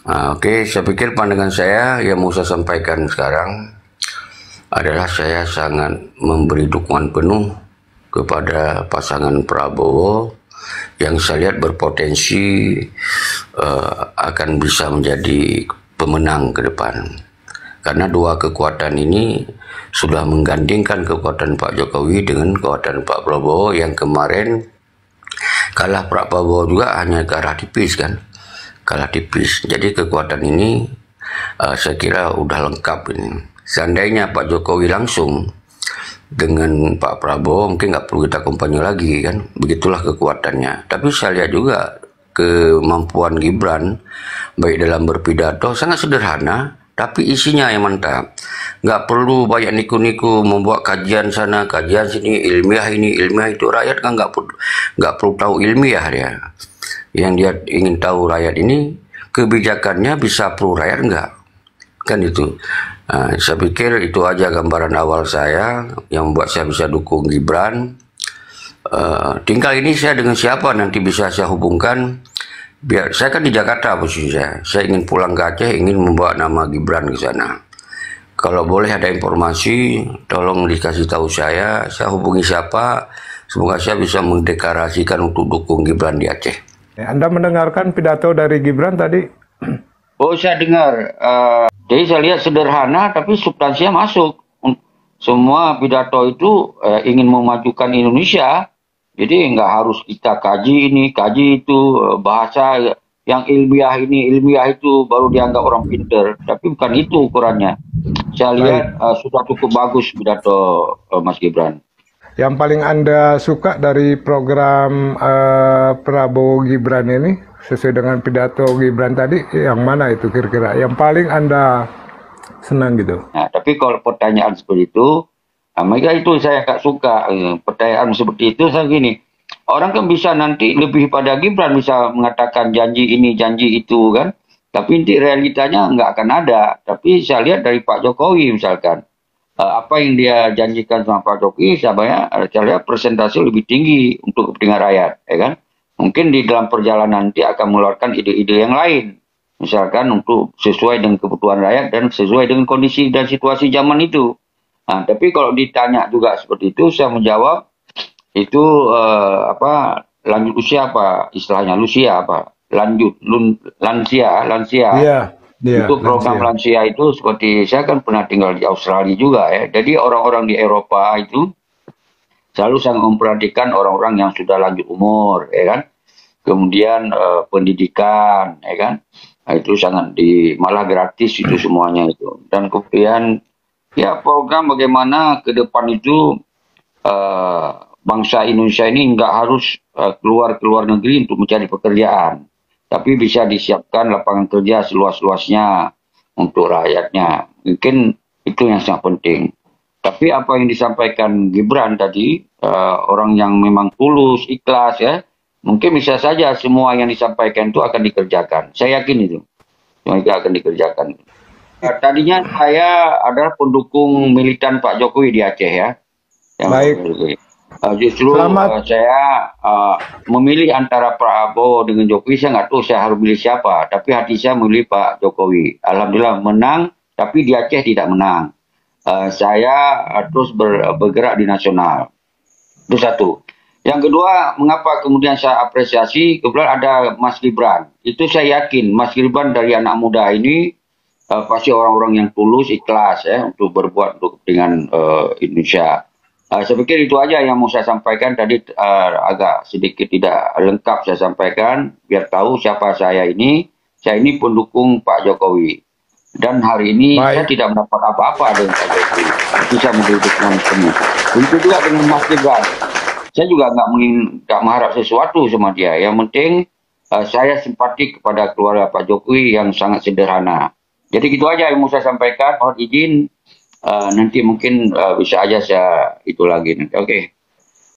Oke, saya pikir pandangan saya yang mau saya sampaikan sekarang adalah saya sangat memberi dukungan penuh kepada pasangan Prabowo yang saya lihat berpotensi akan bisa menjadi pemenang ke depan. Karena dua kekuatan ini sudah menggandingkan kekuatan Pak Jokowi dengan kekuatan Pak Prabowo yang kemarin kalah. Pak Prabowo juga hanya kalah tipis kan, kalah tipis. Jadi kekuatan ini saya kira udah lengkap ini. Seandainya Pak Jokowi langsung dengan Pak Prabowo mungkin nggak perlu kita kampanye lagi kan, begitulah kekuatannya. Tapi saya lihat juga kemampuan Gibran baik dalam berpidato sangat sederhana tapi isinya yang mantap. Nggak perlu banyak niku-niku membuat kajian sana kajian sini, ilmiah ini ilmiah itu. Rakyat kan nggak perlu tahu ilmiah dia. Yang dia ingin tahu rakyat ini kebijakannya bisa pro rakyat nggak, kan itu. Saya pikir itu aja gambaran awal saya yang membuat saya bisa dukung Gibran. Tinggal ini saya dengan siapa nanti bisa saya hubungkan. Biar saya kan di Jakarta posisi saya ingin pulang ke Aceh, ingin membawa nama Gibran ke sana. Kalau boleh ada informasi, tolong dikasih tahu saya hubungi siapa. Semoga saya bisa mendeklarasikan untuk dukung Gibran di Aceh. Anda mendengarkan pidato dari Gibran tadi? Oh, saya dengar. Jadi saya lihat sederhana tapi substansinya masuk. Semua pidato itu ingin memajukan Indonesia. Jadi nggak harus kita kaji ini, kaji itu, bahasa yang ilmiah ini, ilmiah itu baru dianggap orang pinter. Tapi bukan itu ukurannya. Saya lihat sudah cukup bagus pidato Mas Gibran. Yang paling Anda suka dari program Prabowo Gibran ini, sesuai dengan pidato Gibran tadi, yang mana itu kira-kira? Yang paling Anda senang gitu? Nah, tapi kalau pertanyaan seperti itu, mereka itu saya nggak suka. Pertanyaan seperti itu, saya gini, orang kan bisa nanti lebih pada Gibran, bisa mengatakan janji ini, janji itu kan. Tapi nanti realitanya nggak akan ada. Tapi saya lihat dari Pak Jokowi misalkan, apa yang dia janjikan sama Pak Jokowi, saya lihat presentasi lebih tinggi untuk kepentingan rakyat, ya kan? Mungkin di dalam perjalanan nanti akan mengeluarkan ide-ide yang lain, misalkan untuk sesuai dengan kebutuhan rakyat dan sesuai dengan kondisi dan situasi zaman itu. Nah, tapi kalau ditanya juga seperti itu, saya menjawab itu lanjut usia apa istilahnya, lusia apa lansia. Iya. Itu program lansia itu seperti saya kan pernah tinggal di Australia juga ya. Jadi orang-orang di Eropa itu selalu sangat memperhatikan orang-orang yang sudah lanjut umur, ya kan. Kemudian pendidikan, ya kan. Nah, itu sangat malah gratis itu semuanya itu. Dan kemudian ya program bagaimana ke depan itu bangsa Indonesia ini nggak harus keluar negeri untuk mencari pekerjaan. Tapi bisa disiapkan lapangan kerja seluas-luasnya untuk rakyatnya. Mungkin itu yang sangat penting. Tapi apa yang disampaikan Gibran tadi, orang yang memang tulus, ikhlas ya, mungkin bisa saja semua yang disampaikan itu akan dikerjakan. Saya yakin itu. Mereka akan dikerjakan. Tadinya saya adalah pendukung militan Pak Jokowi di Aceh ya. Baik. Justru saya memilih antara Prabowo dengan Jokowi. Saya nggak tahu saya harus milih siapa, tapi hati saya memilih Pak Jokowi. Alhamdulillah menang, tapi di Aceh tidak menang. Saya terus bergerak di nasional. Itu satu. Yang kedua, mengapa kemudian saya apresiasi kebetulan ada Mas Gibran. Itu saya yakin Mas Gibran dari anak muda ini pasti orang-orang yang tulus, ikhlas ya untuk berbuat untuk kepentingan Indonesia. Saya pikir itu aja yang mau saya sampaikan tadi, agak sedikit tidak lengkap saya sampaikan biar tahu siapa saya ini. Saya ini pendukung Pak Jokowi dan hari ini saya tidak mendapat apa-apa dengan Pak Jokowi. Bisa memberi dukungan penuh. Begitu juga dengan Mas Gibran. Saya juga nggak mengharap sesuatu sama dia. Yang penting saya simpati kepada keluarga Pak Jokowi yang sangat sederhana. Jadi gitu aja yang mau saya sampaikan. Mohon izin. Nanti mungkin bisa aja saya itu lagi. Oke.